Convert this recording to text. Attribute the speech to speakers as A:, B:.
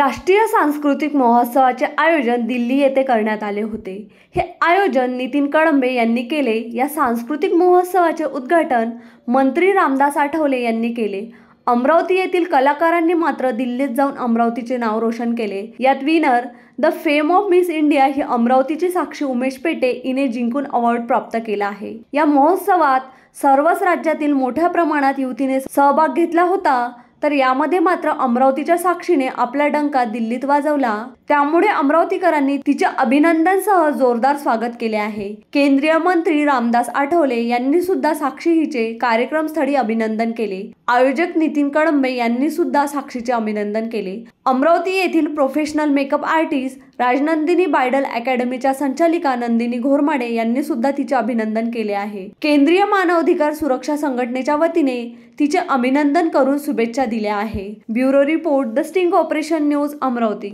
A: राष्ट्रीय सांस्कृतिक महोत्सवाचे आयोजन दिल्ली येथे करण्यात आले होते। हे आयोजन नितीन कळंबे यांनी केले। या सांस्कृतिक महोत्सवाचे उद्घाटन मंत्री रामदास आठवले यांनी केले। अमरावती येथील कलाकारांनी मात्र दिल्लीत जाऊन अमरावतीचे नाव रोशन केले। यात winner the fame of Miss India ही अमरावतीची साक्षी उमेश पेटे हिने जिंकून अवॉर्ड प्राप्त केला आहे। या महोत्सवात सर्वच राज्यातील मोठ्या प्रमाणात युवतीने सहभाग घेतला होता, तर यामध्ये मात्र अमरावतीच्या साक्षीने आपला डंका दिल्लीत वाजवला। त्यामुळे अमरावतीकरांनी तिचे अभिनंदनसह जोरदार स्वागत केले आहे। केंद्रीय मंत्री रामदास आठवले यांनी सुद्धा साक्षी हिचे कार्यक्रमस्थळी अभिनंदन केले। आयोजक नितीन कळंबे यांनी सुद्धा साक्षीचे अभिनंदन केले। अमरावती येथील professional makeup artist Rajnandini bridal अकॅडमीच्या संचालिका नंदिनी घोरमाडे यांनी सुद्धा तिचे अभिनंदन केले आहे। केंद्रीय मानवाधिकार सुरक्षा संघटनेच्या वतीने तिचे अभिनंदन करून शुभेच्छा दिल्या आहे। Bureau report the sting operation news Amravati.